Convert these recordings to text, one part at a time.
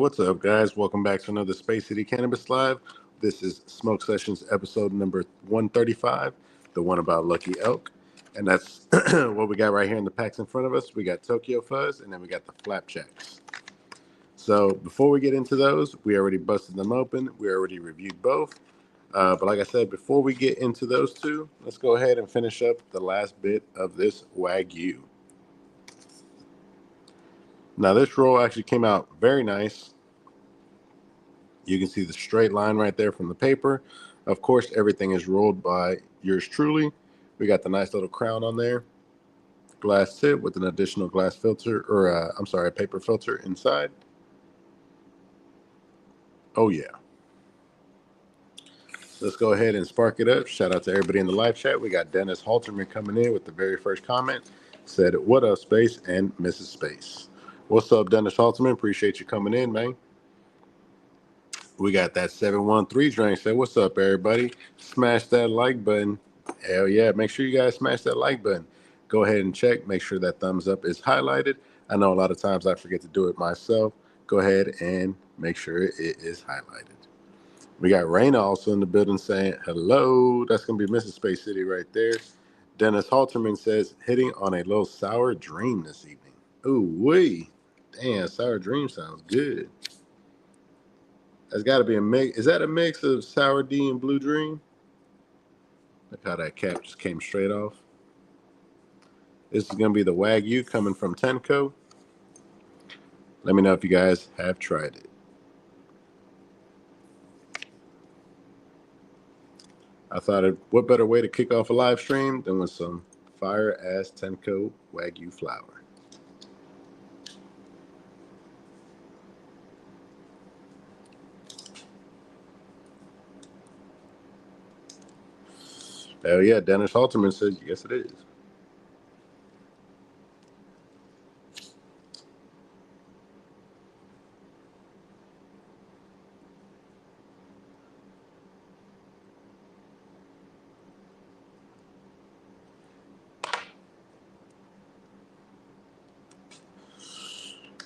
What's up, guys? Welcome back to another Space City Cannabis Live. This is Smoke Sessions episode number 135, the one about Lucky Elk. And that's what we got right here in the packs in front of us. We got Tokyo Fuzz, and then we got the Flapjacks. So before we get into those, we already busted them open. We already reviewed both. But like I said, before we get into those two, let's go ahead and finish up the last bit of this Wagyu. Now, this roll actually came out very nice. You can see the straight line right there from the paper. Of course, everything is rolled by yours truly. We got the nice little crown on there. Glass tip with an additional glass filter, or a paper filter inside. Oh, yeah. Let's go ahead and spark it up. Shout out to everybody in the live chat. We got Dennis Halterman coming in with the very first comment. Said, "What up, Space and Mrs. Space?" What's up, Dennis Halterman? Appreciate you coming in, man. We got that 713 drink. Say, "What's up, everybody?" Smash that like button. Hell yeah. Make sure you guys smash that like button. Go ahead and check. Make sure that thumbs up is highlighted. I know a lot of times I forget to do it myself. Go ahead and make sure it is highlighted. We got Raina also in the building saying hello. That's going to be Mrs. Space City right there. Dennis Halterman says, hitting on a little sour dream this evening. Ooh, wee. Damn, sour dream sounds good. That's got to be a mix. Is that a mix of Sour D and Blue Dream? Look how that cap just came straight off. This is going to be the Wagyu coming from Tenco. Let me know if you guys have tried it. I thought, what better way to kick off a live stream than with some fire-ass Tenco Wagyu flour. Hell yeah, Dennis Halterman says, yes, it is.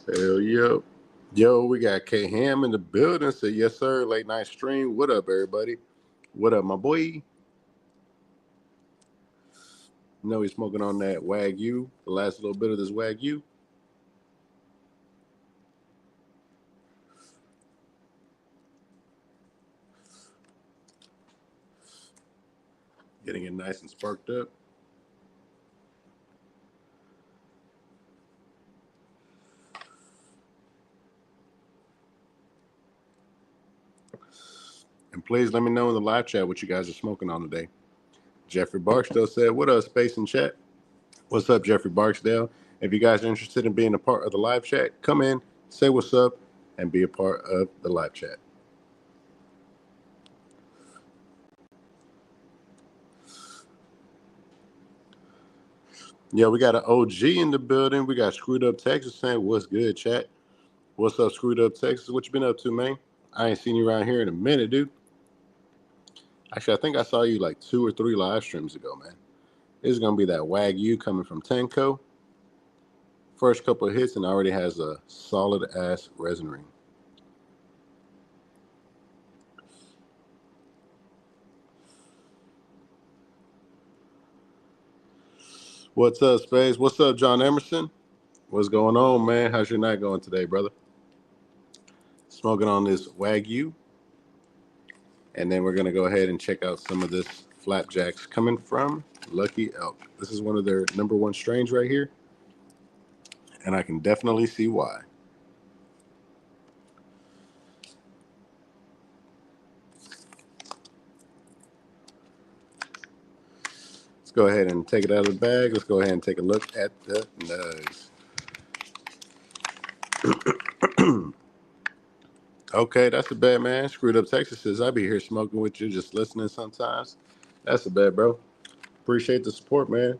Hell yeah. Yo, we got K Ham in the building. Say, yes, sir. Late night stream. What up, everybody? What up, my boy? You know he's smoking on that Wagyu, the last little bit of this Wagyu. Getting it nice and sparked up. And please let me know in the live chat what you guys are smoking on today. Jeffrey Barksdale said, what up, Space and Chat? What's up, Jeffrey Barksdale? If you guys are interested in being a part of the live chat, come in, say what's up, and be a part of the live chat. Yeah, we got an OG in the building. We got Screwed Up Texas saying, what's good, chat? What's up, Screwed Up Texas? What you been up to, man? I ain't seen you around here in a minute, dude. Actually, I think I saw you like 2 or 3 live streams ago, man. This is going to be that Wagyu coming from Tenco. First couple of hits and already has a solid-ass resin ring. What's up, Space? What's up, John Emerson? What's going on, man? How's your night going today, brother? Smoking on this Wagyu. And then we're going to go ahead and check out some of this Flapjacks coming from Lucky Elk. This is one of their #1 strains right here. And I can definitely see why. Let's go ahead and take it out of the bag. Let's go ahead and take a look at the nugs. Okay, that's a bad, man. Screwed Up Texas says, I be here smoking with you, just listening sometimes. That's a bad, bro. Appreciate the support, man.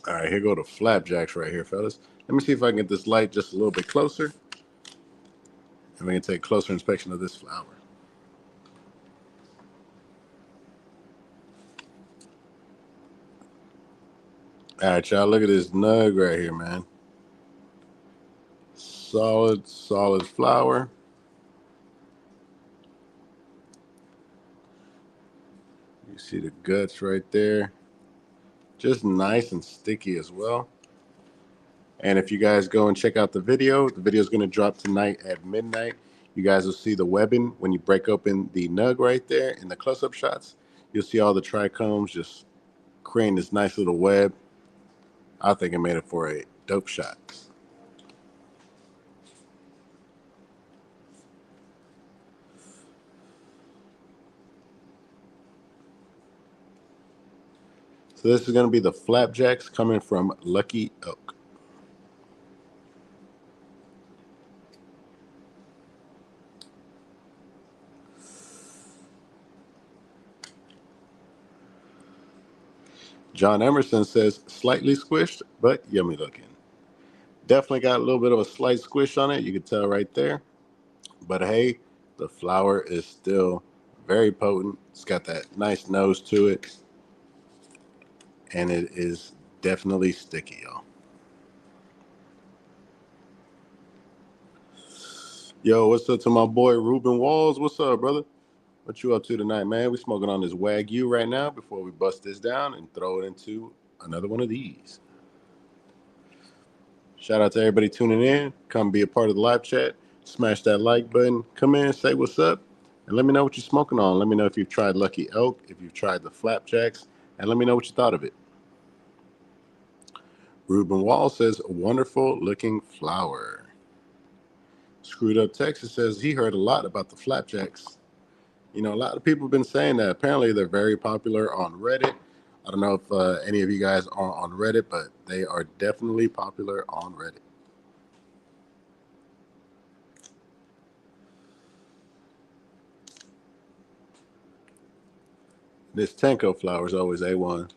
All right, here go the Flapjacks right here, fellas. Let me see if I can get this light just a little bit closer. And we can take closer inspection of this flower. All right, y'all, look at this nug right here, man. Solid flour. You see the guts right there. Just nice and sticky as well. And if you guys go and check out the video is going to drop tonight at midnight. You guys will see the webbing when you break open the nug right there in the close-up shots. You'll see all the trichomes just creating this nice little web. I think it made it for a dope shot. So this is going to be the Flapjacks coming from Lucky Oak. John Emerson says slightly squished, but yummy looking. Definitely got a little bit of a slight squish on it. You can tell right there. But hey, the flour is still very potent. It's got that nice nose to it. And it is definitely sticky, y'all. Yo, what's up to my boy Ruben Walls? What's up, brother? What you up to tonight, man? We smoking on this Wagyu right now before we bust this down and throw it into another one of these. Shout out to everybody tuning in. Come be a part of the live chat. Smash that like button. Come in, say what's up, and let me know what you're smoking on. Let me know if you've tried Lucky Oak, if you've tried the Flapjacks, and let me know what you thought of it. Ruben Wall says, wonderful looking flower. Screwed Up Texas says he heard a lot about the Flapjacks. You know, a lot of people have been saying that. Apparently, they're very popular on Reddit. I don't know if any of you guys are on Reddit, but they are definitely popular on Reddit. This Tanko flower is always A1.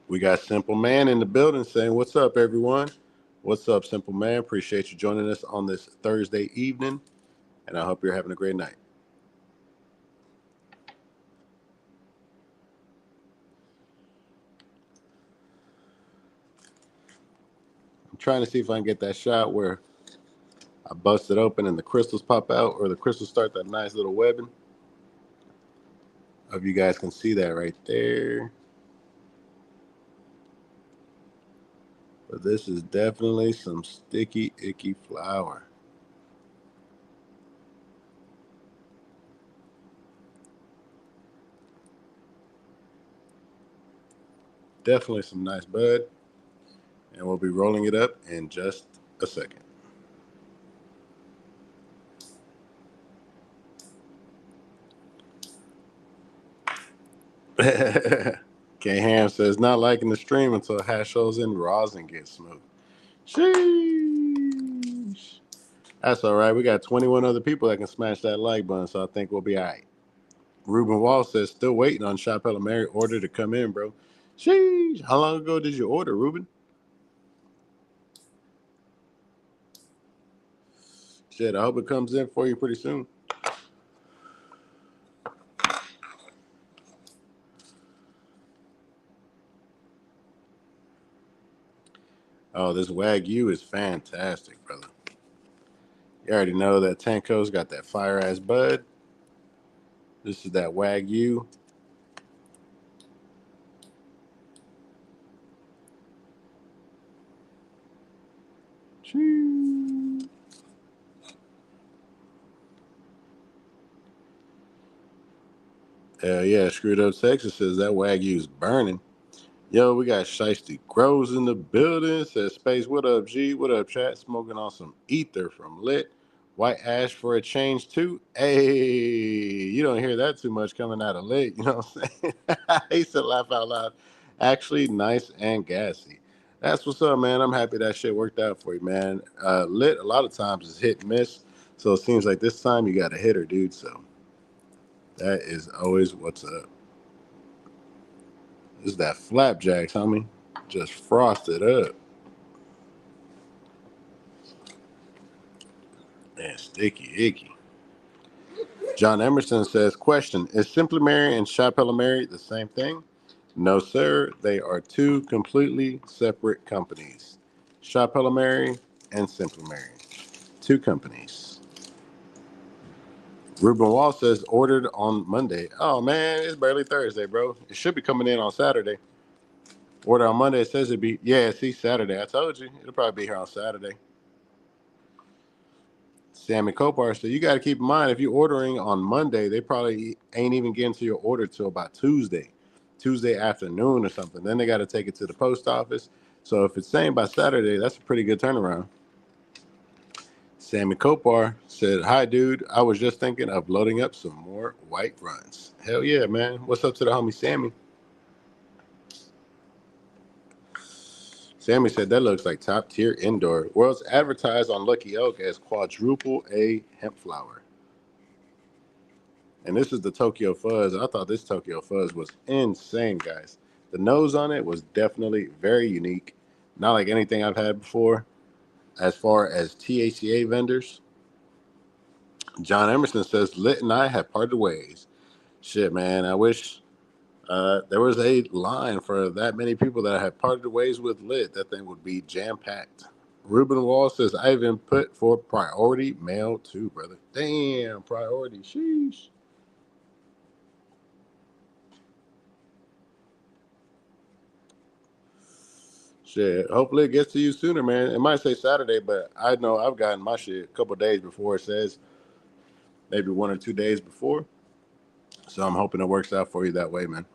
We got Simple Man in the building saying, what's up, everyone? What's up, Simple Man? Appreciate you joining us on this Thursday evening, and I hope you're having a great night. I'm trying to see if I can get that shot where I bust it open and the crystals pop out, or the crystals start that nice little webbing. I hope you guys can see that right there. But this is definitely some sticky, icky flour. Definitely some nice bud. And we'll be rolling it up in just a second. K-Ham says, not liking the stream until hash holes and rosin get smooth. Sheesh. That's all right. We got 21 other people that can smash that like button, so I think we'll be all right. Ruben Wall says, still waiting on Chapella Mary order to come in, bro. Sheesh. How long ago did you order, Ruben? Shit, I hope it comes in for you pretty soon. Oh, this Wagyu is fantastic, brother. You already know that Tanko's got that fire-ass bud. This is that Wagyu. Hell yeah, Screwed Up Texas says that Wagyu's burning. Yo, we got Shiesty Grows in the building. Says Space, what up, G? What up, chat? Smoking on some ether from Lit. White ash for a change, too. Hey, you don't hear that too much coming out of Lit. You know what I'm saying? I used to laugh out loud. Actually, nice and gassy. That's what's up, man. I'm happy that shit worked out for you, man. Lit, a lot of times, is hit and miss. So it seems like this time you got a hitter, dude. So that is always what's up. This is that Flapjacks, homie. Just frosted up. And sticky icky. John Emerson says, question, is Simply Mary and Chapella Mary the same thing? No, sir. They are two completely separate companies. Shop Hella Mary and Simple Mary. Two companies. Ruben Wall says ordered on Monday. Oh man, it's barely Thursday, bro. It should be coming in on Saturday. Order on Monday. It says it'd be see Saturday. I told you it'll probably be here on Saturday. Sammy Kopar said you got to keep in mind if you're ordering on Monday, they probably ain't even getting to your order till about Tuesday afternoon or something. Then they got to take it to the post office. So if it's saying by Saturday, that's a pretty good turnaround. Sammy Kopar said, "Hi, dude. I was just thinking of loading up some more white runs." Hell yeah, man. What's up to the homie Sammy? Sammy said, that looks like top tier indoor. World's advertised on Lucky Oak as quadruple A hemp flower. And this is the Tokyo Fuzz. I thought this Tokyo Fuzz was insane, guys. The nose on it was definitely very unique. Not like anything I've had before. As far as THCA vendors, John Emerson says, Lit and I have parted ways. Shit, man. I wish there was a line for that many people that I had parted ways with Lit. That thing would be jam-packed. Ruben Wall says, I have input for priority mail too, brother. Damn, priority. Sheesh. Shit. Hopefully it gets to you sooner, man. It might say Saturday, but I know I've gotten my shit a couple days before it says, maybe 1 or 2 days before. So I'm hoping it works out for you that way, man.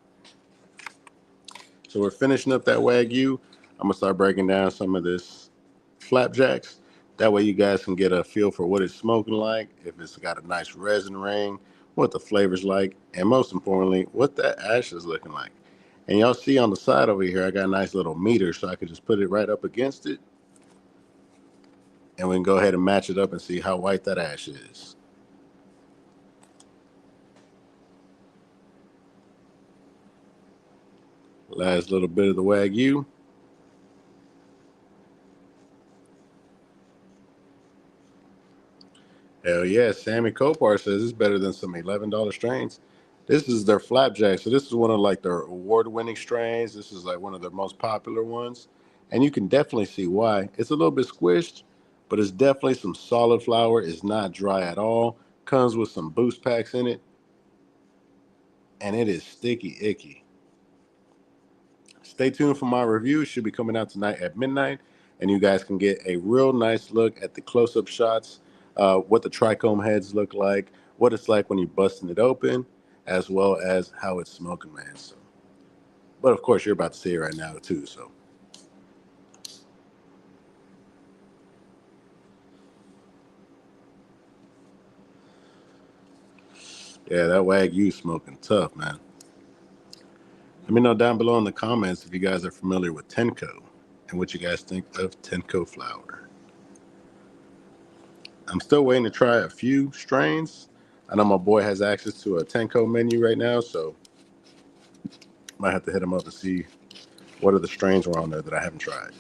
So we're finishing up that Wagyu. I'm going to start breaking down some of this Flapjacks. That way you guys can get a feel for what it's smoking like, if it's got a nice resin ring, what the flavor's like, and most importantly, what that ash is looking like. And y'all see on the side over here, I got a nice little meter, so I can just put it right up against it. And we can go ahead and match it up and see how white that ash is. Last little bit of the Wagyu. Hell yeah, Sammy Kopar says it's better than some $11 strains. This is their Flapjack, so this is one of like their award-winning strains. This is like one of their most popular ones, and you can definitely see why. It's a little bit squished, but it's definitely some solid flower. It's not dry at all. Comes with some boost packs in it, and it is sticky icky. Stay tuned for my review. It should be coming out tonight at midnight, and you guys can get a real nice look at the close-up shots, what the trichome heads look like, what it's like when you're busting it open, as well as how it's smoking, man. So, but of course, you're about to see it right now too. So, yeah, that Wagyu smoking tough, man. Let me know down below in the comments if you guys are familiar with Tenko and what you guys think of Tenko flower. I'm still waiting to try a few strains. I know my boy has access to a Tenko menu right now, so might have to hit him up to see what are the strains were on there that I haven't tried.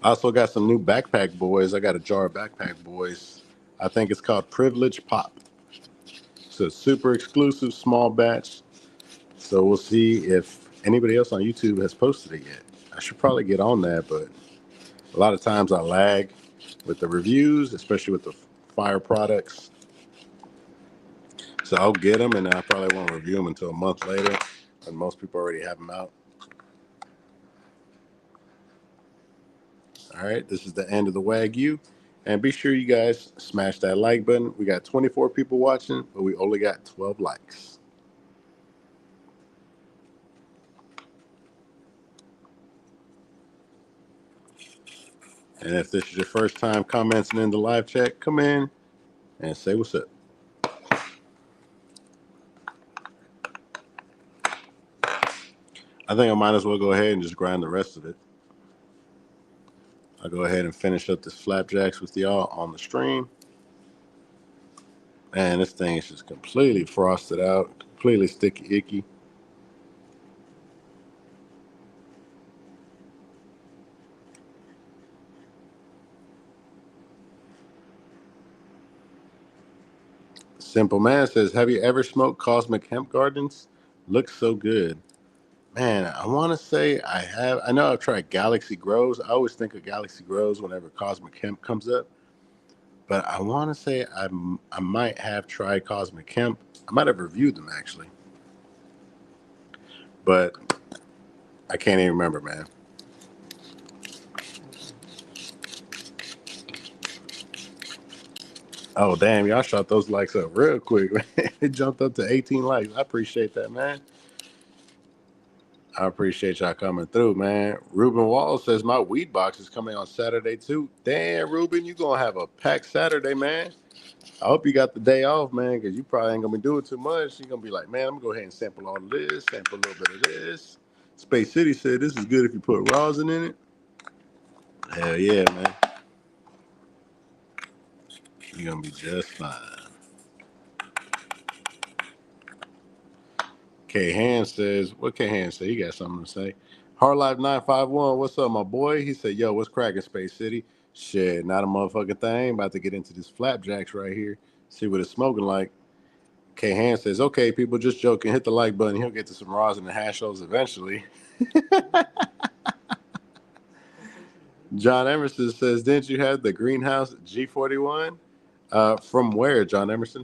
I also got some new Backpack Boys. I got a jar of Backpack Boys. I think it's called Privilege Pop. It's a super exclusive small batch. So we'll see if anybody else on YouTube has posted it yet. I should probably get on that, but a lot of times I lag with the reviews, especially with the fire products. So I'll get them, and I probably won't review them until a month later, and most people already have them out. All right, this is the end of the Wagyu. And be sure you guys smash that like button. We got 24 people watching, but we only got 12 likes. And if this is your first time commenting in the live chat, come in and say what's up. I think I might as well go ahead and just grind the rest of it. I'll go ahead and finish up this Flapjacks with y'all on the stream. Man, this thing is just completely frosted out, completely sticky icky. Simple Man says, have you ever smoked Cosmic Hemp Gardens? Looks so good. Man, I want to say I know I've tried Galaxy Grows. I always think of Galaxy Grows whenever Cosmic Hemp comes up. But I want to say I might have tried Cosmic Hemp. I might have reviewed them actually. But I can't even remember, man. Oh, damn. Y'all shot those likes up real quick, man. It jumped up to 18 likes. I appreciate that, man. I appreciate y'all coming through, man. Ruben Wall says my weed box is coming on Saturday too. Damn, Ruben, you gonna have a packed Saturday, man. I hope you got the day off, man, because you probably ain't gonna be doing too much. You're gonna be like, man, I'm gonna go ahead and sample all of this, sample a little bit of this. Space City said this is good if you put rosin in it. Hell yeah, man. You're gonna be just fine. K Han says, what K Han say? He got something to say. Hard Life 951, what's up, my boy? He said, yo, what's cracking, Space City? Shit, not a motherfucking thing. About to get into this Flapjacks right here. See what it's smoking like. K Han says, okay, people, just joking. Hit the like button. He'll get to some rosin and hash shows eventually. John Emerson says, didn't you have the greenhouse G41? From where, John Emerson?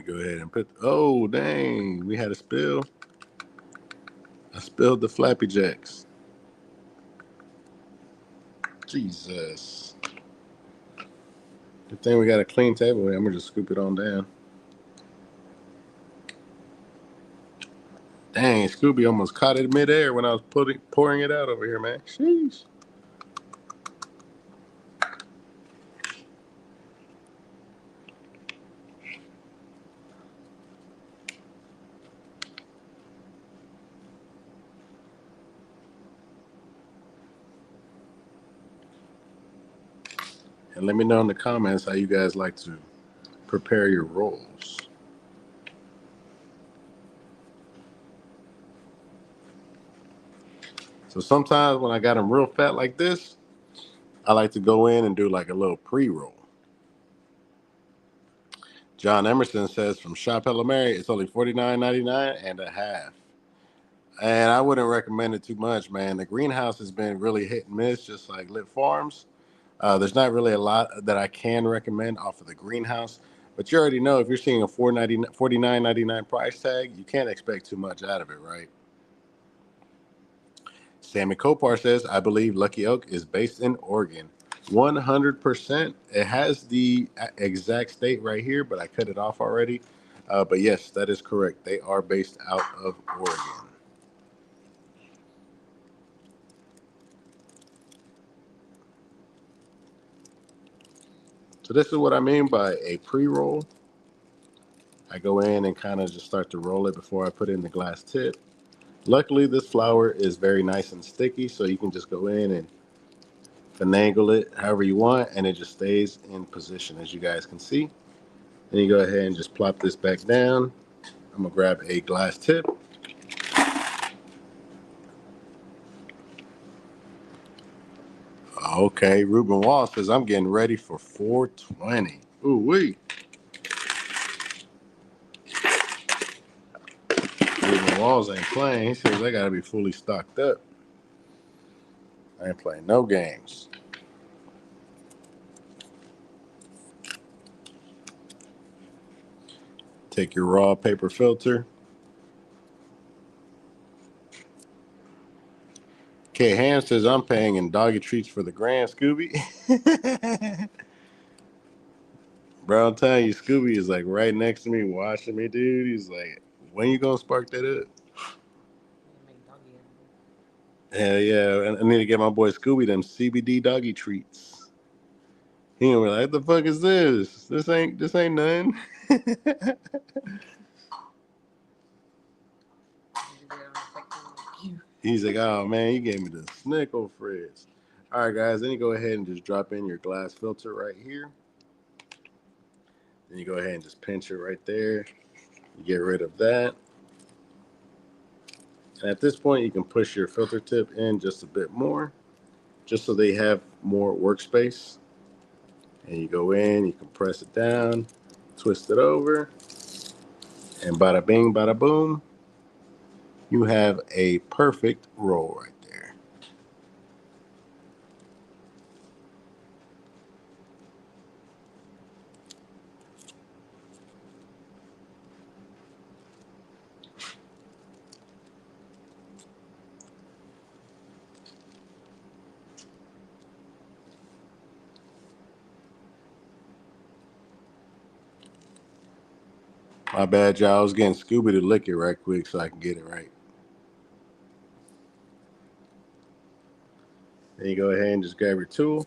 Go ahead and put. Oh, dang. We had a spill. I spilled the Flappy Jacks. Jesus. Good thing we got a clean table here. I'm going to just scoop it on down. Dang, Scooby almost caught it midair when I was pouring it out over here, man. Sheesh. And let me know in the comments how you guys like to prepare your rolls. So sometimes when I got them real fat like this, I like to go in and do like a little pre-roll. John Emerson says from Shop Hello Mary, it's only $49.99 and a half. And I wouldn't recommend it too much, man. The greenhouse has been really hit and miss, just like Lit Farms. There's not really a lot that I can recommend off of the greenhouse, but you already know if you're seeing a $49.99 price tag, you can't expect too much out of it, right? Sammy Kopar says, I believe Lucky Oak is based in Oregon. 100%. It has the exact state right here, but I cut it off already. But yes, that is correct. They are based out of Oregon. So this is what I mean by a pre-roll. I go in and kind of just start to roll it before I put in the glass tip. Luckily, this flour is very nice and sticky, so you can just go in and finagle it however you want, and it just stays in position, as you guys can see. Then you go ahead and just plop this back down. I'm going to grab a glass tip. Okay, Ruben Wall says, I'm getting ready for 420. Ooh, wee. Ruben Walls ain't playing. He says, I got to be fully stocked up. I ain't playing no games. Take your raw paper filter. K. Ham says, I'm paying in doggy treats for the grand, Scooby. Bro, I'm telling you, Scooby is like right next to me watching me, dude. He's like, when you gonna spark that up? Hell yeah. I need to get my boy Scooby them CBD doggy treats. He gonna be like, what the fuck is this? This ain't nothing. He's like, oh man, you gave me the snickle frizz. All right, guys, then you go ahead and just drop in your glass filter right here. Then you go ahead and just pinch it right there. You get rid of that. And at this point, you can push your filter tip in just a bit more, just so they have more workspace. And you go in, you can press it down, twist it over, and bada bing, bada boom, you have a perfect roll right there. My bad, y'all. I was getting Scooby to lick it right quick so I can get it right. Then you go ahead and just grab your tool.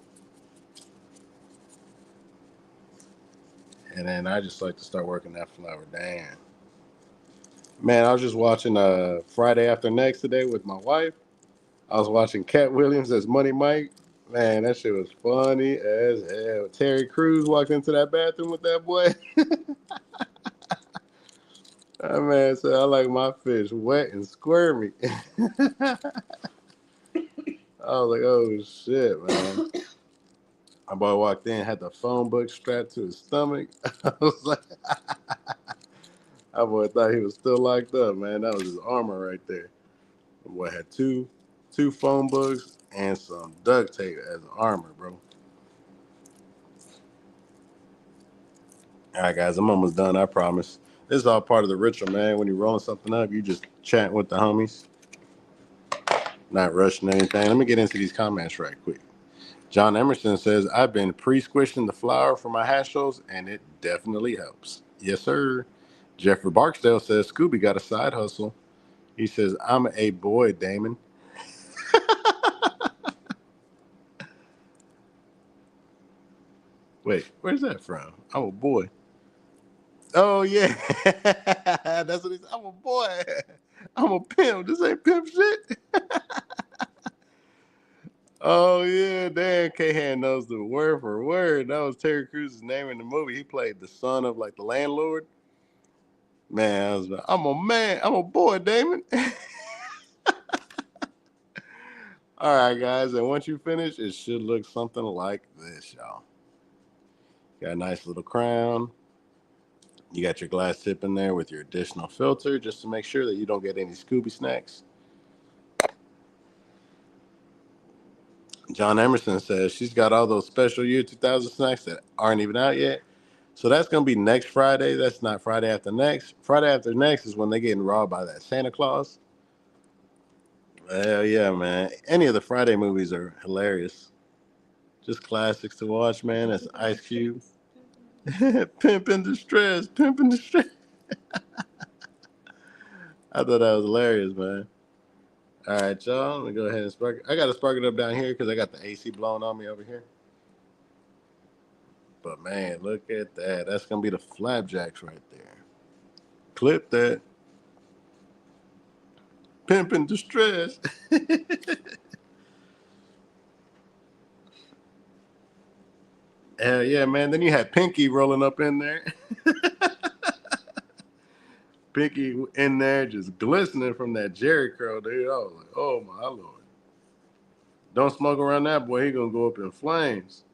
And then I just like to start working that flower down. Man, I was just watching Friday After Next today with my wife. I was watching Cat Williams as Money Mike. Man, that shit was funny as hell. Terry Crews walked into that bathroom with that boy. That man said, I like my fish wet and squirmy. I was like, oh shit, man. My boy walked in, had the phone book strapped to his stomach. I was like, that boy thought he was still locked up, man. That was his armor right there. My boy had two phone books and some duct tape as armor, bro. All right, guys, I'm almost done. I promise. This is all part of the ritual, man. When you're rolling something up, you just chatting with the homies, not rushing anything. Let me get into these comments right quick. John Emerson says, I've been pre-squishing the flour for my hash rolls, and it definitely helps. Yes, sir. Jeffrey Barksdale says, Scooby got a side hustle. He says, I'm a boy, Damon. Wait, where's that from? I'm a boy. Oh, yeah. That's what he said. I'm a boy. I'm a pimp. This ain't pimp shit. Oh, yeah. Dan Cahan knows the word for word. That was Terry Crews' name in the movie. He played the son of, like, the landlord. Man, I'm a man. I'm a boy, Damon. All right, guys. And once you finish, it should look something like this, y'all. Got a nice little crown. You got your glass tip in there with your additional filter just to make sure that you don't get any Scooby snacks. John Emerson says she's got all those special year 2000 snacks that aren't even out yet. So that's going to be next Friday. That's not Friday after next. Friday after next is when they're getting robbed by that Santa Claus. Hell yeah, man. Any of the Friday movies are hilarious. Just classics to watch, man. That's Ice Cube. Pimp in distress. Pimp in distress. I thought that was hilarious, man. All right, y'all. Let me go ahead and spark it. I got to spark it up down here because I got the AC blowing on me over here. But, man, look at that. That's going to be the Flapjacks right there. Clip that. Pimp in distress. Hell yeah, man. Then you had Pinky rolling up in there. Pinky in there just glistening from that Jerry curl, dude. I was like, oh, my Lord. Don't smoke around that boy. He going to go up in flames.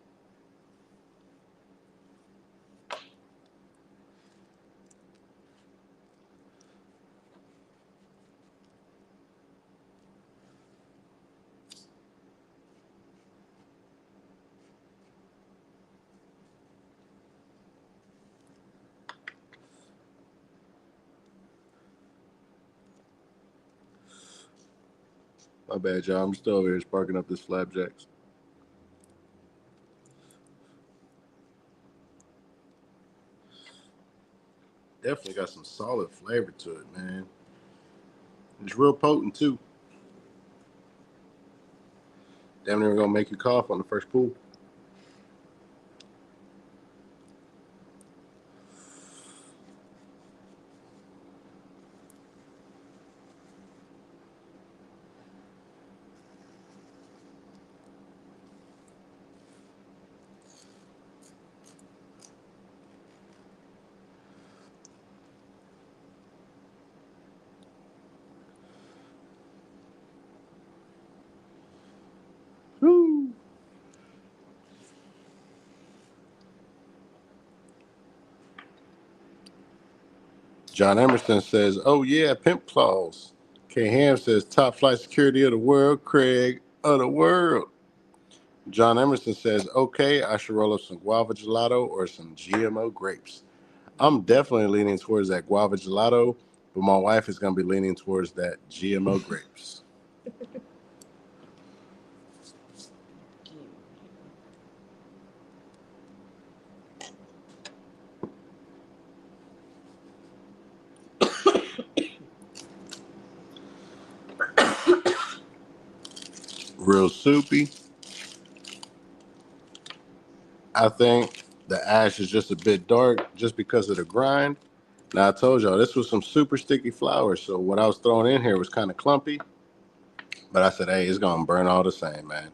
My bad, y'all. I'm still over here sparking up this Flapjacks. Definitely got some solid flavor to it, man. It's real potent, too. Damn near gonna make you cough on the first pull. John Emerson says, "Oh yeah, pimp claws." K Ham says, "Top flight security of the world, Craig of the world." John Emerson says, "Okay, I should roll up some guava gelato or some GMO grapes." I'm definitely leaning towards that guava gelato, but my wife is going to be leaning towards that GMO grapes. Real soupy. I think the ash is just a bit dark just because of the grind. Now, I told y'all this was some super sticky flour, so what I was throwing in here was kind of clumpy, but I said, hey, it's going to burn all the same, man.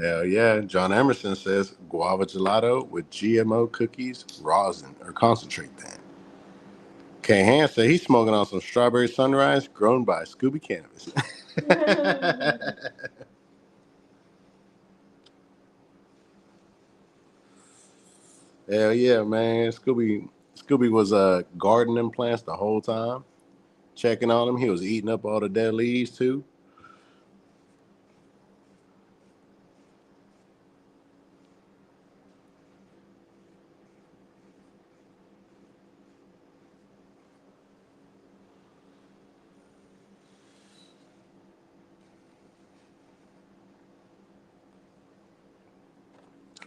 Hell yeah. John Emerson says guava gelato with GMO cookies, rosin, or concentrate then. K. Han said he's smoking on some strawberry sunrise grown by Scooby Cannabis. Hell yeah, man. Scooby was gardening plants the whole time, checking on them. He was eating up all the dead leaves too.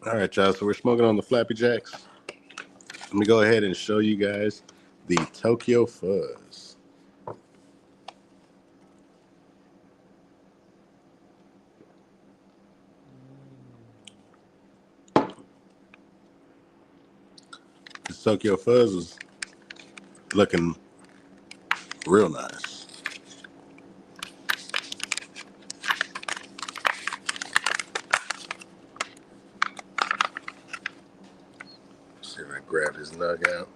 All right, y'all. So we're smoking on the Flapjacks. Let me go ahead and show you guys the Tokyo Fuzz. This Tokyo Fuzz is looking real nice. See if I grab his nug out.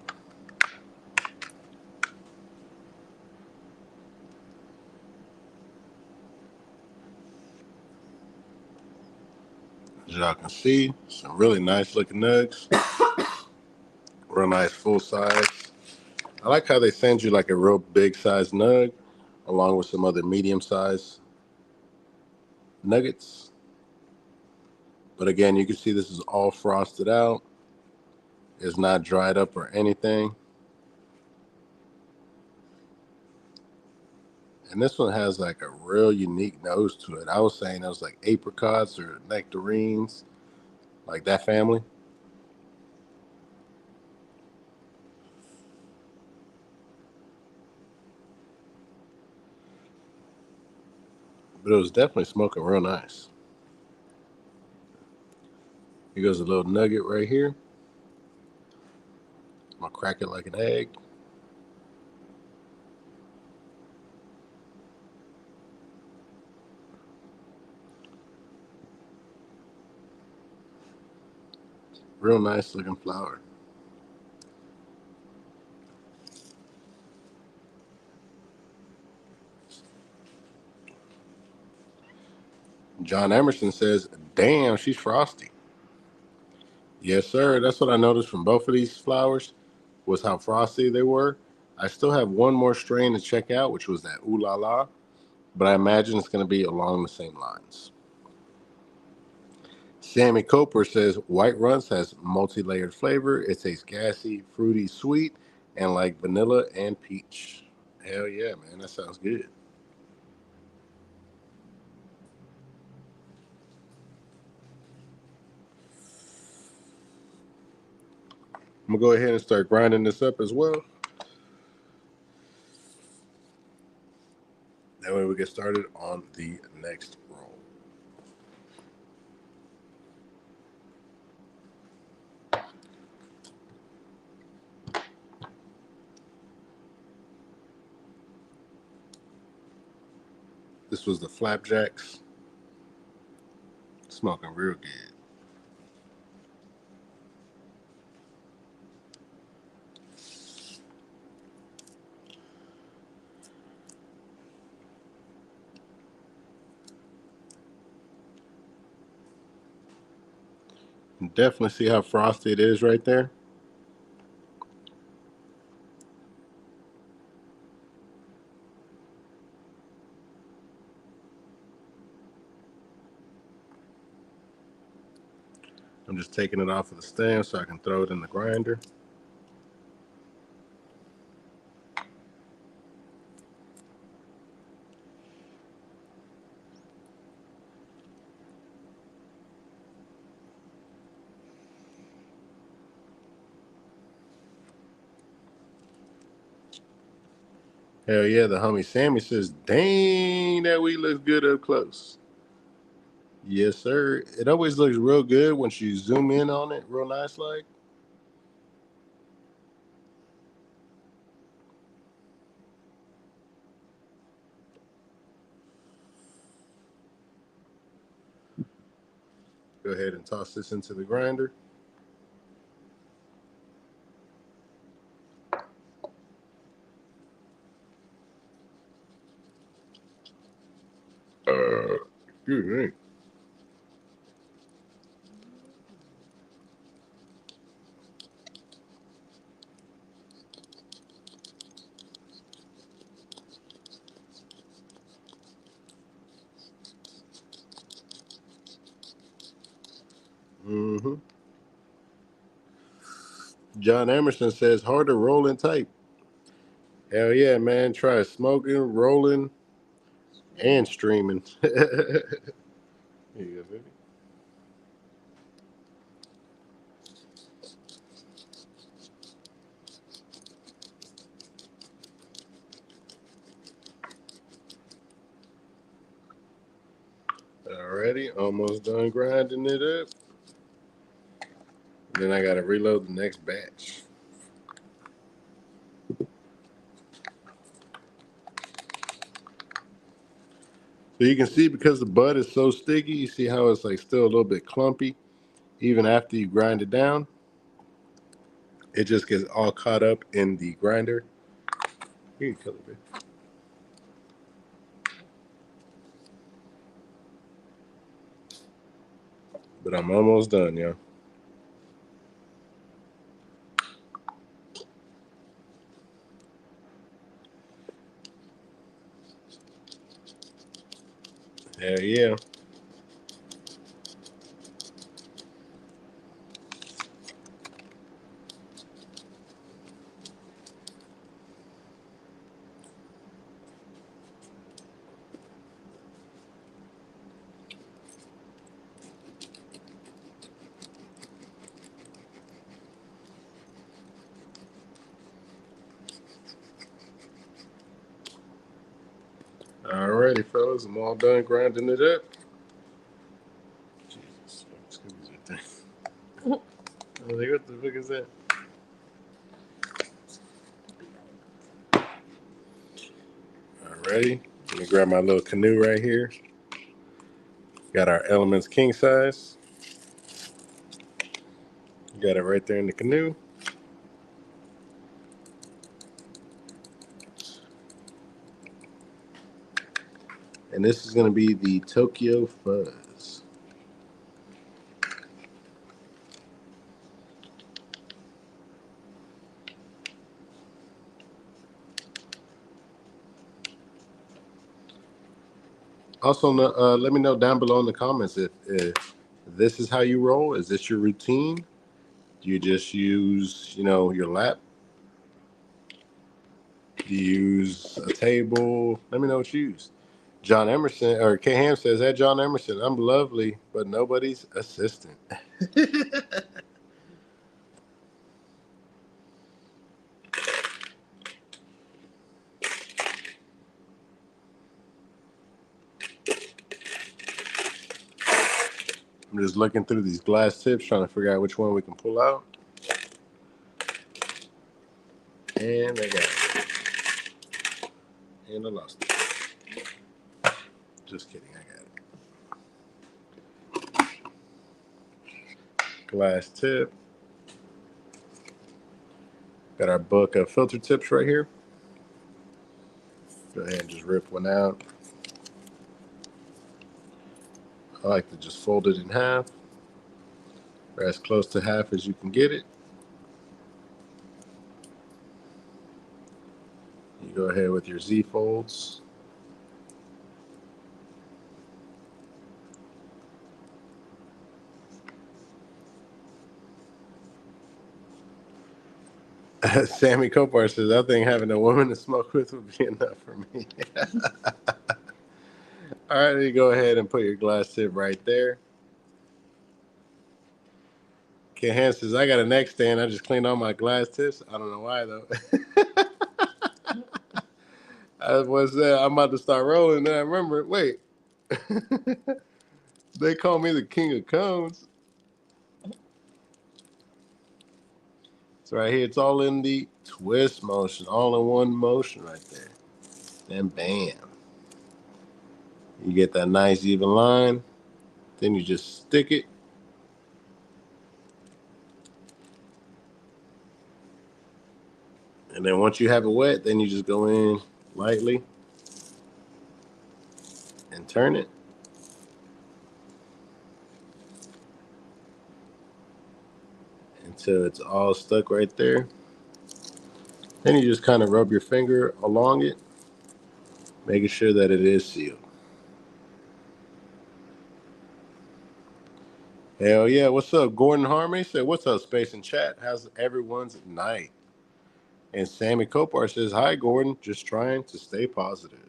As y'all can see, some really nice looking nugs. Real nice full size. I like how they send you like a real big size nug along with some other medium size nuggets. But again, you can see this is all frosted out. It's not dried up or anything. And this one has like a real unique nose to it. I was saying it was like apricots or nectarines, like that family. But it was definitely smoking real nice. Here goes a little nugget right here. I'm gonna crack it like an egg. Real nice looking flower. John Emerson says, "Damn, she's frosty." Yes, sir. That's what I noticed from both of these flowers was how frosty they were. I still have one more strain to check out, which was that Ooh La La, but I imagine it's going to be along the same lines. Sammy Coper says White Runs has multi-layered flavor. It tastes gassy, fruity, sweet, and like vanilla and peach. Hell yeah, man. That sounds good. I'm going to go ahead and start grinding this up as well. That way we get started on the next roll. This was the Flapjacks. Smoking real good. Definitely see how frosty it is right there. I'm just taking it off of the stand so I can throw it in the grinder. Hell yeah, the homie Sammy says, dang, that weed looks good up close. Yes, sir. It always looks real good once you zoom in on it, real nice like. Go ahead and toss this into the grinder. Excuse me. Mm-hmm. John Emerson says, harder rolling type. Hell yeah, man. Try smoking, rolling, and streaming. Here you go, baby. Alrighty, almost done grinding it up. Then I gotta reload the next batch. So you can see because the bud is so sticky, you see how it's like still a little bit clumpy, even after you grind it down. It just gets all caught up in the grinder. You can kill it, babe. But I'm almost done, y'all. Hell yeah. Alrighty, fellas, I'm all done grinding it up. Jesus, Scooby's right there. I was like, what the fuck is that? Alrighty, let me grab my little canoe right here. Got our Elements king size. Got it right there in the canoe. And this is going to be the Tokyo Fuzz. Also, let me know down below in the comments if this is how you roll. Is this your routine? Do you just use, your lap? Do you use a table? Let me know what you use. John Emerson or K Ham says, "Hey, John Emerson, I'm lovely, but nobody's assistant." I'm just looking through these glass tips, trying to figure out which one we can pull out. And I got it. And I lost it. Just kidding, I got it. Glass tip. Got our book of filter tips right here. Go ahead and just rip one out. I like to just fold it in half. or as close to half as you can get it. You go ahead with your Z folds. Sammy Copar says, I think having a woman to smoke with would be enough for me. All right, you go ahead and put your glass tip right there. Ken Hans says, I got a neck stand. I just cleaned all my glass tips. I don't know why, though. I was I'm about to start rolling. Then I remember, wait. They call me the king of cones. So right here, it's all in the twist motion, all in one motion right there. And bam. You get that nice even line. Then you just stick it. And then once you have it wet, then you just go in lightly and turn it. Until it's all stuck right there. Then you just kind of rub your finger along it, making sure that it is sealed. Hell yeah. What's up, Gordon Harmony? Said, what's up, Space and Chat? How's everyone's night? And Sammy Copar says, hi, Gordon. Just trying to stay positive.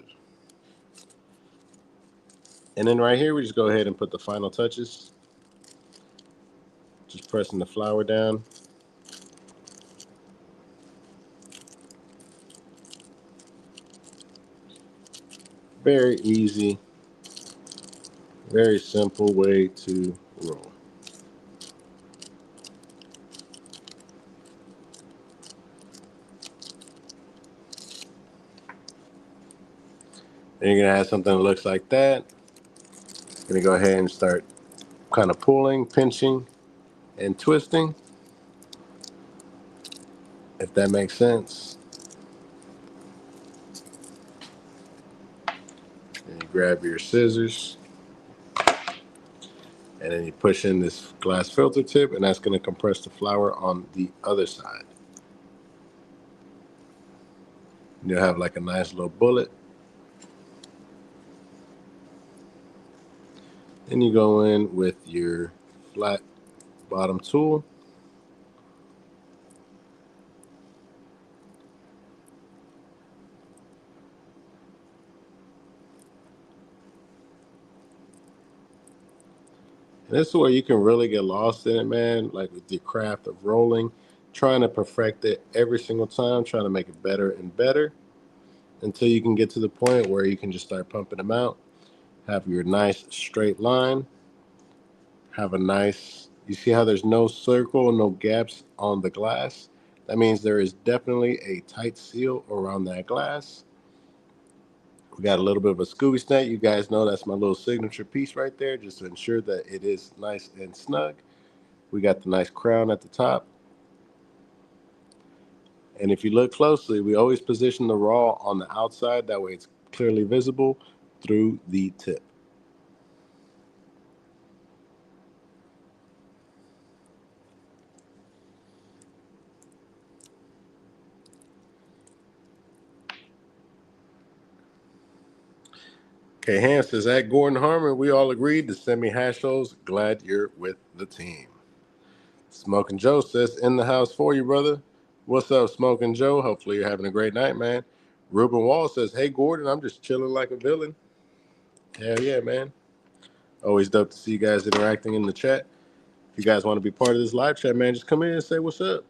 And then right here, we just go ahead and put the final touches. Just pressing the flour down. Very easy, very simple way to roll. Then you're going to have something that looks like that. Going to go ahead and start kind of pulling, pinching, and twisting, if that makes sense. And you grab your scissors, and then you push in this glass filter tip, and that's going to compress the flour on the other side. And you'll have like a nice little bullet. Then you go in with your flat bottom tool. And this is where you can really get lost in it, man, like with the craft of rolling, trying to perfect it every single time, trying to make it better and better until you can get to the point where you can just start pumping them out, have your nice straight line, have a nice, you see how there's no circle, no gaps on the glass? That means there is definitely a tight seal around that glass. We got a little bit of a Scooby snap. You guys know that's my little signature piece right there, just to ensure that it is nice and snug. We got the nice crown at the top. And if you look closely, we always position the raw on the outside. That way it's clearly visible through the tip. Okay, Ham says, at Gordon Harmon, we all agreed to send me hash those. Glad you're with the team. Smoking Joe says, in the house for you, brother. What's up, Smoking Joe? Hopefully you're having a great night, man. Ruben Wall says, hey, Gordon, I'm just chilling like a villain. Hell yeah, man. Always dope to see you guys interacting in the chat. If you guys want to be part of this live chat, man, just come in and say what's up.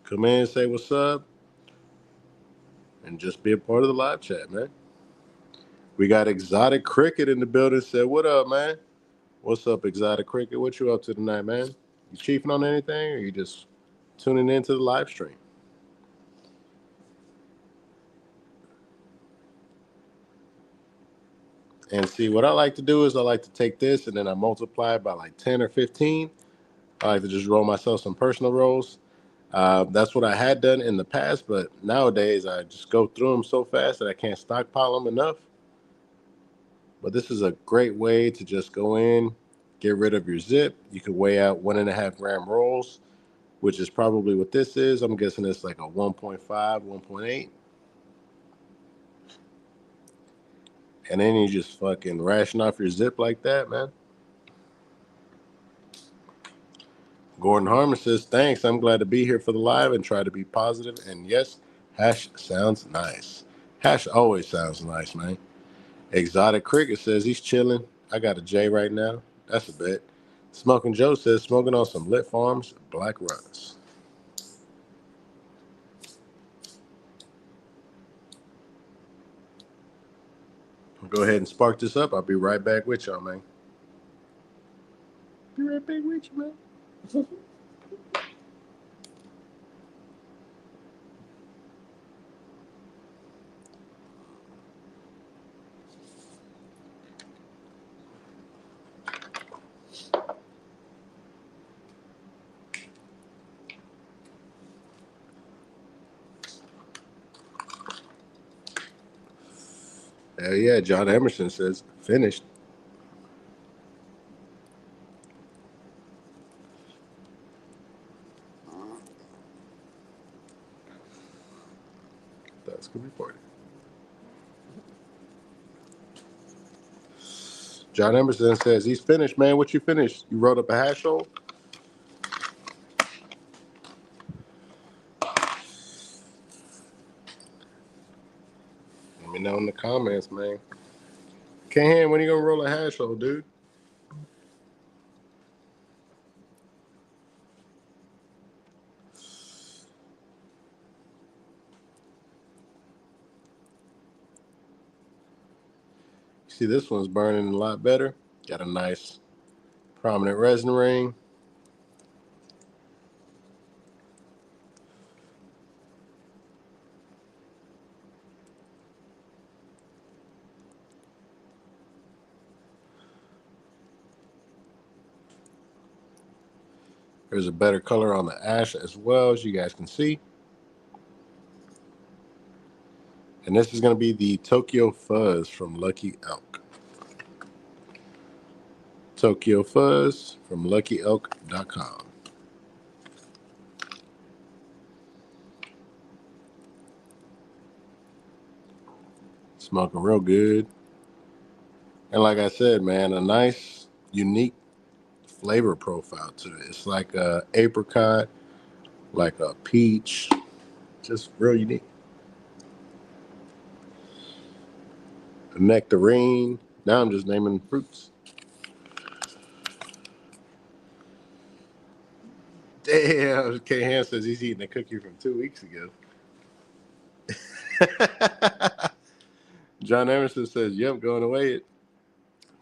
Come in and say what's up. And just be a part of the live chat, man. We got Exotic Cricket in the building. Said, what up, man? What's up, Exotic Cricket? What you up to tonight, man? You chiefing on anything, or you just tuning into the live stream? And see, what I like to do is I like to take this and then I multiply it by like 10 or 15. I like to just roll myself some personal rolls. That's what I had done in the past, but nowadays I just go through them so fast that I can't stockpile them enough. But this is a great way to just go in, get rid of your zip. You can weigh out 1.5 gram rolls, which is probably what this is. I'm guessing it's like a 1.5, 1.8. And then you just fucking ration off your zip like that, man. Gordon Harmon says, thanks. I'm glad to be here for the live and try to be positive. And yes, hash sounds nice. Hash always sounds nice, man. Exotic Cricket says he's chilling. I got a J right now. That's a bet. Smoking Joe says smoking on some Lit Farms Black Runs. Go ahead and spark this up. I'll be right back with y'all, man. Be right back with you, man. Hell yeah, John Emerson says finished. That's gonna be party. John Emerson says he's finished, man. What you finished? You wrote up a hash hole? Let me know in the comments, man. Can when you gonna roll a hash hole, dude? See, this one's burning a lot better. Got a nice prominent resin ring. There's a better color on the ash as well, as you guys can see. And this is going to be the Tokyo Fuzz from Lucky Elk. Tokyo Fuzz from LuckyElk.com. Smoking real good. And like I said, man, a nice, unique flavor profile to it. It's like a apricot, like a peach, just real unique. A nectarine. Now I'm just naming fruits. Damn, K. Han says he's eating a cookie from 2 weeks ago. John Emerson says, yep, going away.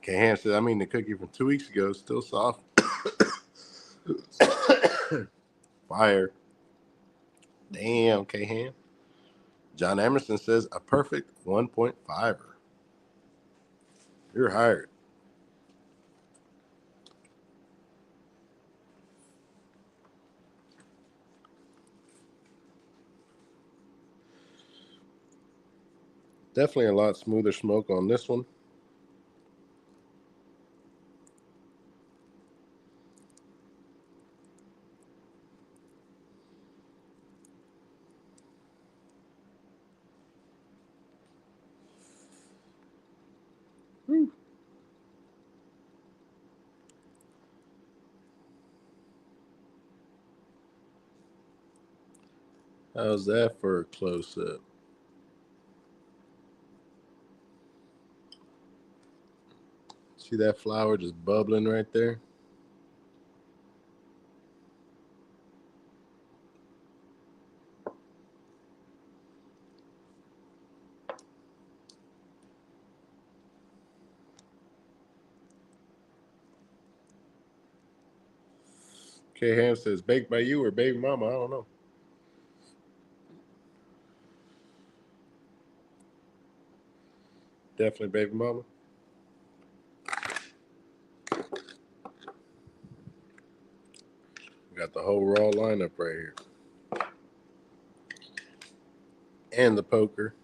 K. Han says, I'm eating the cookie from 2 weeks ago, still soft. Fire. Damn, K. Han. John Emerson says, a perfect 1.5er. You're hired. Definitely a lot smoother smoke on this one. How's that for a close-up? See that flower just bubbling right there? K. Han says, baked by you or baby mama? I don't know. Definitely baby mama. We got the whole raw lineup right here. And the poker.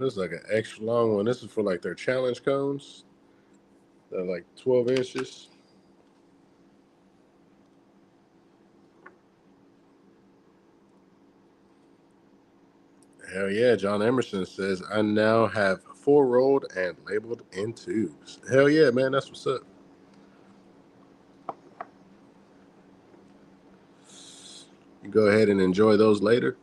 This is like an extra long one. This is for like their challenge cones. They're like 12 inches. Hell yeah, John Emerson says, I now have 4 rolled and labeled in tubes. Hell yeah, man, that's what's up. You go ahead and enjoy those later.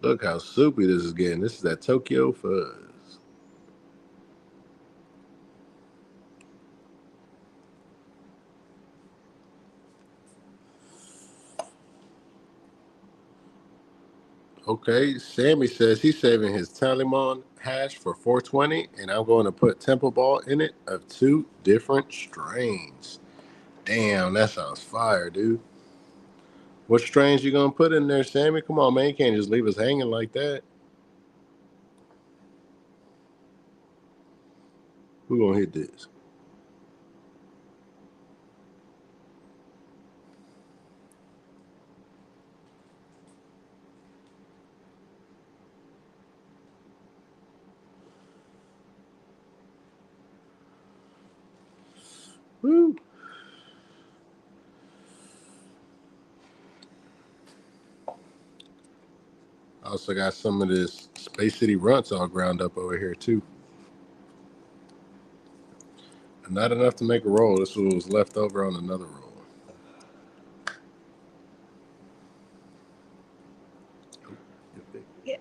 Look how soupy this is getting. This is that Tokyo Fuzz. Okay, Sammy says he's saving his Talimon hash for 420, and I'm going to put Temple Ball in it of 2 different strains. Damn, that sounds fire, dude. What strains you gonna put in there, Sammy? Come on, man, you can't just leave us hanging like that. We're gonna hit this. Woo. I also got some of this Space City Runts all ground up over here too. Not enough to make a roll. This was left over on another roll. Yeah.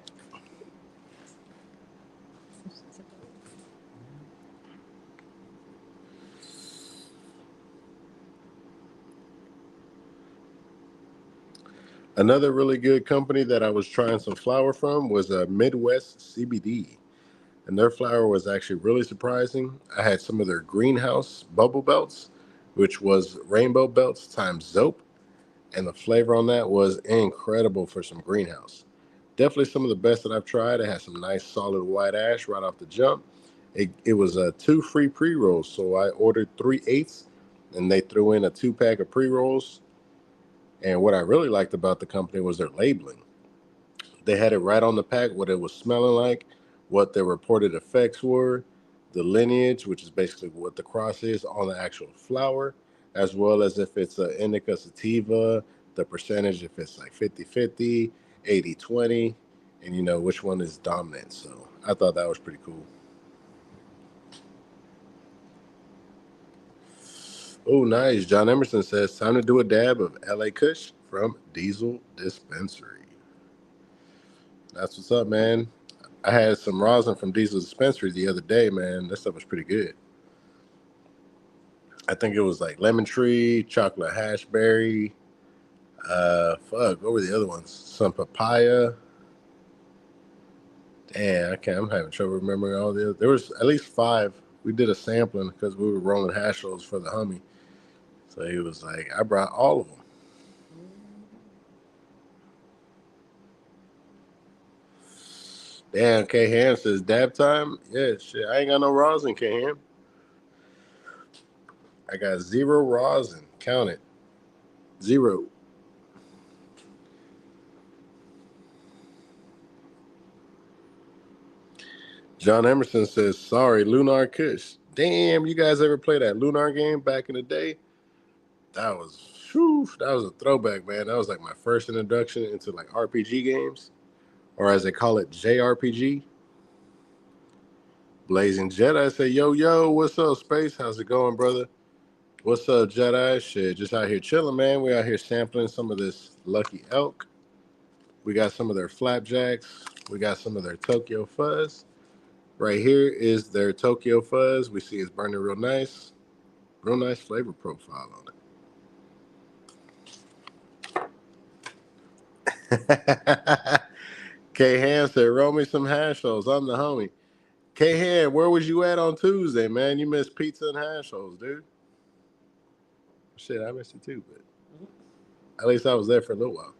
Another really good company that I was trying some flour from was Midwest CBD. And their flour was actually really surprising. I had some of their greenhouse bubble belts, which was rainbow belts times Zope. And the flavor on that was incredible for some greenhouse. Definitely some of the best that I've tried. It had some nice solid white ash right off the jump. It was 2 free pre-rolls, so I ordered 3/8, and they threw in a 2-pack of pre-rolls. And what I really liked about the company was their labeling. They had it right on the pack what it was smelling like, what their reported effects were, the lineage, which is basically what the cross is on the actual flower, as well as if it's an indica sativa, the percentage, if it's like 50-50, 80-20, and you know which one is dominant. So I thought that was pretty cool. Oh, nice. John Emerson says, time to do a dab of LA Kush from Diesel Dispensary. That's what's up, man. I had some rosin from Diesel Dispensary the other day, man. That stuff was pretty good. I think it was like lemon tree, chocolate hashberry. What were the other ones? Some papaya. Damn, I can't. I'm having trouble remembering all the other. There was at least 5. We did a sampling because we were rolling hash rolls for the homie. So he was like, I brought all of them. Damn, K Ham says dab time. Yeah, shit. I ain't got no rosin, K Ham. I got 0 rosin. Count it. 0. John Emerson says, sorry, Lunar Kush. Damn, you guys ever play that Lunar game back in the day? That was a throwback, man. That was like my first introduction into like RPG games, or as they call it, JRPG. Blazing Jedi say, yo, what's up, Space? How's it going, brother? What's up, Jedi? Shit, just out here chilling, man. We out here sampling some of this Lucky Elk. We got some of their Flapjacks. We got some of their Tokyo Fuzz. Right here is their Tokyo Fuzz. We see it's burning real nice. Real nice flavor profile on it. K Ham said, roll me some hash rolls. I'm the homie. K Ham, where was you at on Tuesday, man? You missed pizza and hash rolls, dude. Shit, I missed it too, but at least I was there for a little while.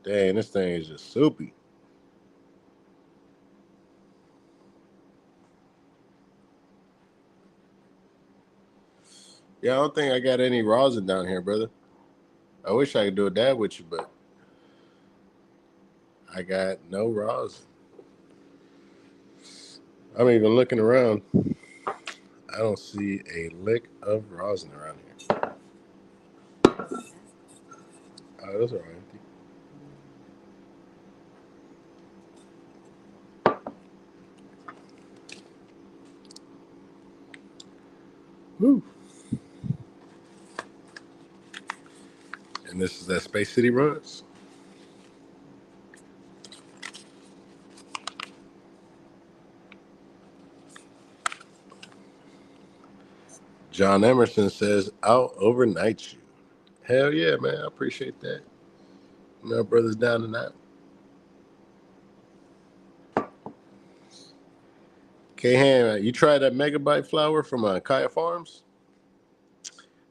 Dang, this thing is just soupy. Yeah, I don't think I got any rosin down here, brother. I wish I could do a dab with you, but I got no rosin. I'm even looking around. I don't see a lick of rosin around here. Oh, those are all empty. Woo. And this is that Space City Runs. John Emerson says, "I'll overnight you." Hell yeah, man. I appreciate that. My brother's down tonight. K-Ham, you tried that megabyte flour from Kaya Farms?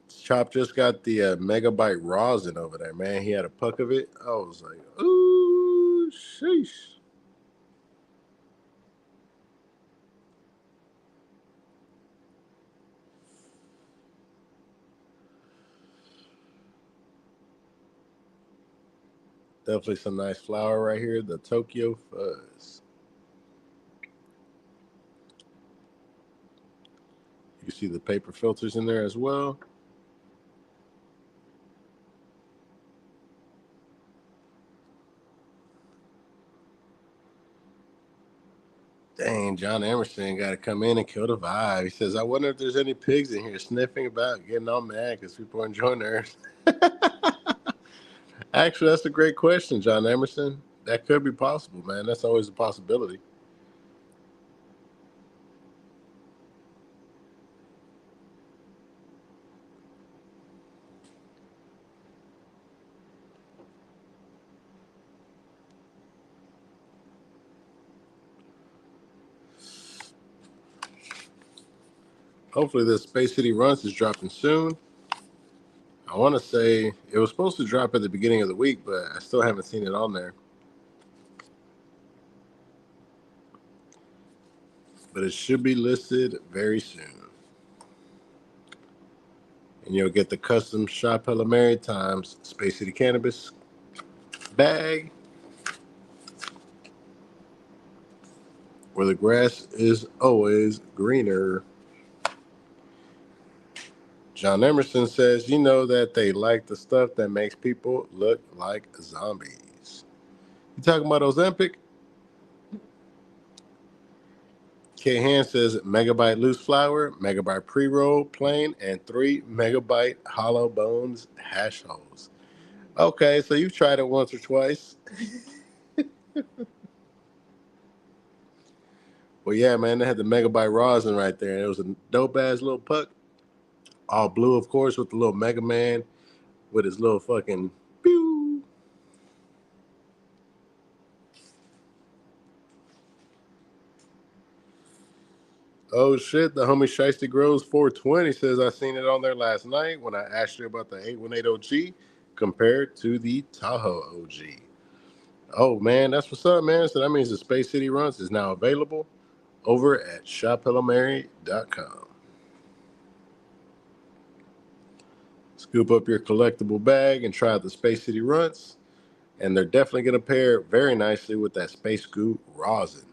Chop just got the megabyte rosin over there, man. He had a puck of it. I was like, ooh, sheesh. Definitely some nice flour right here. The Tokyo Fuzz. You see the paper filters in there as well. Dang, John Emerson got to come in and kill the vibe. He says, I wonder if there's any pigs in here sniffing about, getting all mad because people are enjoying theirs. Actually, that's a great question, John Emerson. That could be possible, man. That's always a possibility. Hopefully, this Space City Runs is dropping soon. I want to say it was supposed to drop at the beginning of the week, but I still haven't seen it on there. But it should be listed very soon. And you'll get the custom Shop Hella Maritimes Space City Cannabis bag where the grass is always greener. John Emerson says, you know that they like the stuff that makes people look like zombies. You talking about Ozempic? K Han says megabyte loose flour, megabyte pre-roll plain, and 3 megabyte hollow bones hash holes. Okay, so you've tried it once or twice. Well, yeah, man, they had the megabyte rosin right there, and it was a dope ass little puck, all blue, of course, with the little Mega Man with his little fucking pew. Oh shit, the homie Shiesty Grows 420 says I seen it on there last night when I asked you about the 818 OG compared to the Tahoe OG. Oh man, that's what's up, man. So that means the Space City Runs is now available over at shophellomary.com. Scoop up your collectible bag and try the Space City Runs, and they're definitely going to pair very nicely with that Space Goo rosin.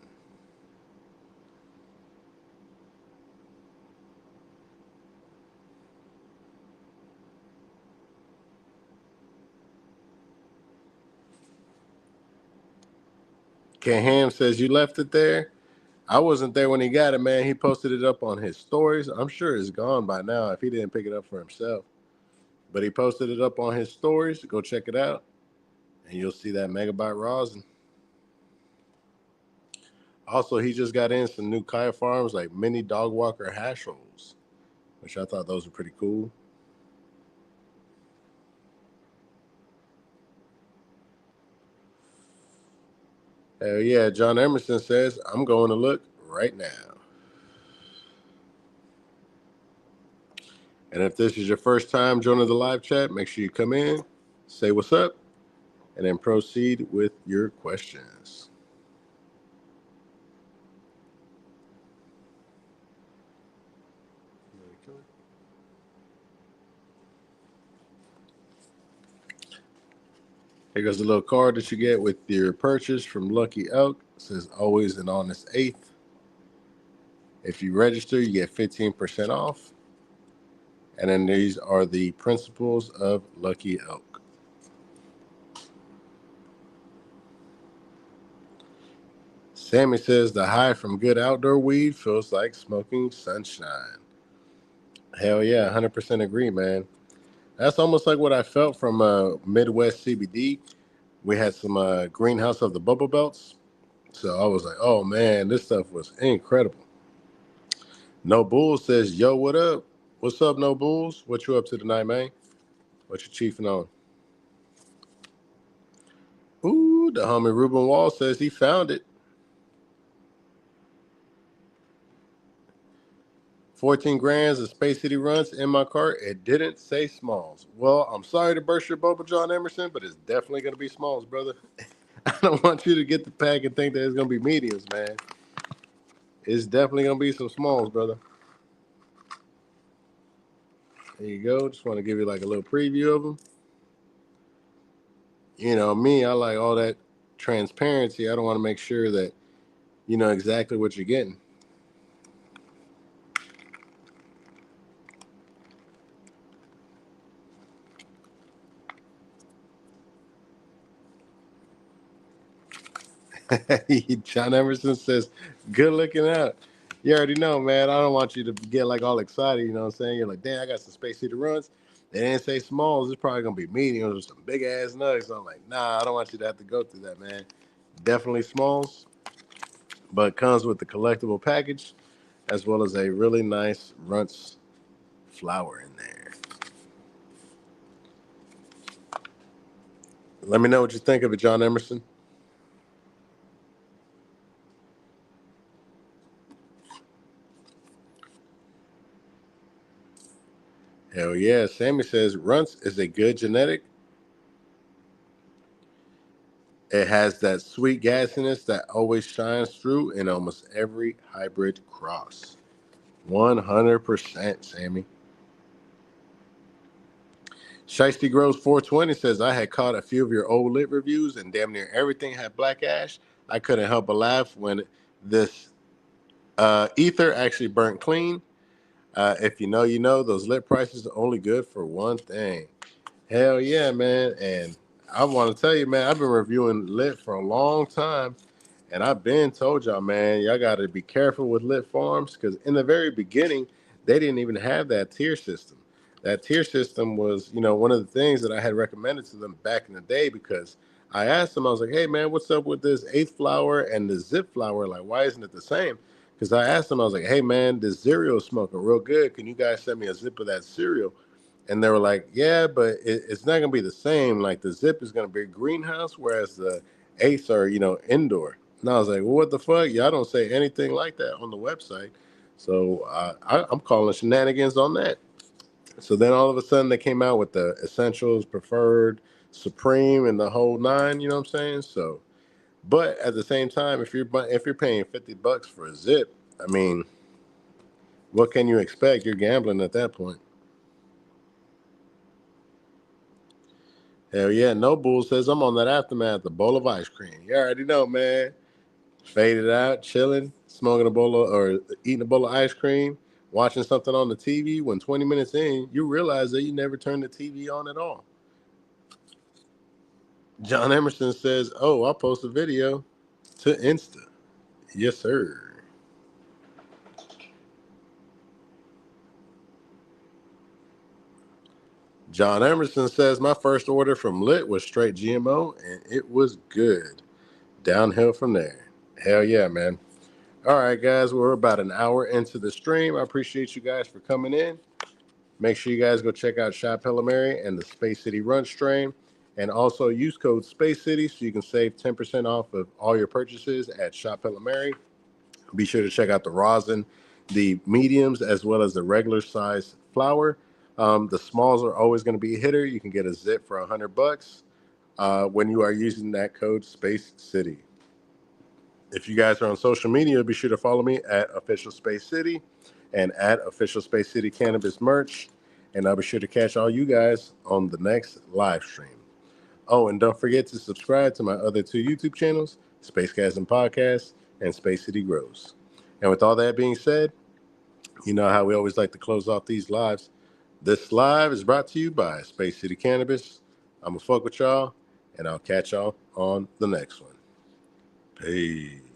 Ken Ham says you left it there. I wasn't there when he got it, man. He posted it up on his stories. I'm sure it's gone by now if he didn't pick it up for himself. But he posted it up on his stories. Go check it out, and you'll see that megabyte rosin. Also, he just got in some new Kaya Farms like mini dog walker hash rolls, which I thought those were pretty cool. Hell yeah, John Emerson says, I'm going to look right now. And if this is your first time joining the live chat, make sure you come in, say what's up, and then proceed with your questions. Here goes the little card that you get with your purchase from Lucky Elk. It says always an honest eighth. If you register, you get 15% off. And then these are the principles of Lucky Elk. Sammy says the high from good outdoor weed feels like smoking sunshine. Hell yeah, 100% agree, man. That's almost like what I felt from Midwest CBD. We had some greenhouse of the bubble belts. So I was like, oh man, this stuff was incredible. No Bulls says, yo, what up? What's up, No Bulls? What you up to tonight, man? What you chiefing on? Ooh, the homie Ruben Wall says he found it. 14 grams of Space City runs in my cart. It didn't say Smalls. Well, I'm sorry to burst your bubble, John Emerson, but it's definitely going to be Smalls, brother. I don't want you to get the pack and think that it's going to be mediums, man. It's definitely going to be some Smalls, brother. There you go. Just want to give you like a little preview of them. You know, me, I like all that transparency. I don't want to make sure that you know exactly what you're getting. John Emerson says, good looking out. You already know, man. I don't want you to get like all excited. You know what I'm saying? You're like, damn, I got some Space City runs. They didn't say Smalls. It's probably going to be mediums or some big ass nugs. So I'm like, nah, I don't want you to have to go through that, man. Definitely Smalls, but it comes with the collectible package as well as a really nice Runts flower in there. Let me know what you think of it, John Emerson. Hell yeah. Sammy says Runts is a good genetic. It has that sweet gassiness that always shines through in almost every hybrid cross. 100%, Sammy. Shiesty Grows 420 says, I had caught a few of your old lit reviews and damn near everything had black ash. I couldn't help but laugh when this ether actually burnt clean. If you know, you know, those lit prices are only good for one thing. Hell yeah, man. And I want to tell you, man, I've been reviewing lit for a long time. And I've been told y'all, man, y'all got to be careful with lit farms because in the very beginning, they didn't even have that tier system. That tier system was, you know, one of the things that I had recommended to them back in the day because I asked them, I was like, hey, man, what's up with this eighth flower and the zip flower? Like, why isn't it the same? Because I asked them, I was like, hey, man, this cereal is smoking real good. Can you guys send me a zip of that cereal? And they were like, yeah, but it's not going to be the same. Like the zip is going to be a greenhouse, whereas the eighths are, you know, indoor. And I was like, well, what the fuck? Y'all don't say anything like that on the website. So I'm calling shenanigans on that. So then all of a sudden they came out with the Essentials, Preferred, Supreme, and the whole nine, you know what I'm saying? So, but at the same time, if you're paying $50 for a zip, I mean, what can you expect? You're gambling at that point. Hell yeah, No Bull says I'm on that aftermath, the bowl of ice cream. You already know, man. Faded out, chilling, smoking a bowl of, or eating a bowl of ice cream, watching something on the TV. When 20 minutes in, you realize that you never turned the TV on at all. John Emerson says, "Oh, I'll post a video to Insta." Yes, sir. John Emerson says, "My first order from Lit was straight GMO, and it was good. Downhill from there." Hell yeah, man. All right, guys, we're about an hour into the stream. I appreciate you guys for coming in. Make sure you guys go check out Shop Mary and the Space City Run Stream. And also use code Space City so you can save 10% off of all your purchases at Shop Mary. Be sure to check out the rosin, the mediums, as well as the regular size flour. The smalls are always going to be a hitter. You can get a zip for $100 when you are using that code Space City. If you guys are on social media, be sure to follow me at Official Space City and at Official Space City Cannabis Merch. And I'll be sure to catch all you guys on the next live stream. Oh, and don't forget to subscribe to my other two YouTube channels, Spacecasm Podcast and Space City Grows. And with all that being said, you know how we always like to close off these lives. This live is brought to you by Space City Cannabis. I'm going to fuck with y'all, and I'll catch y'all on the next one. Peace.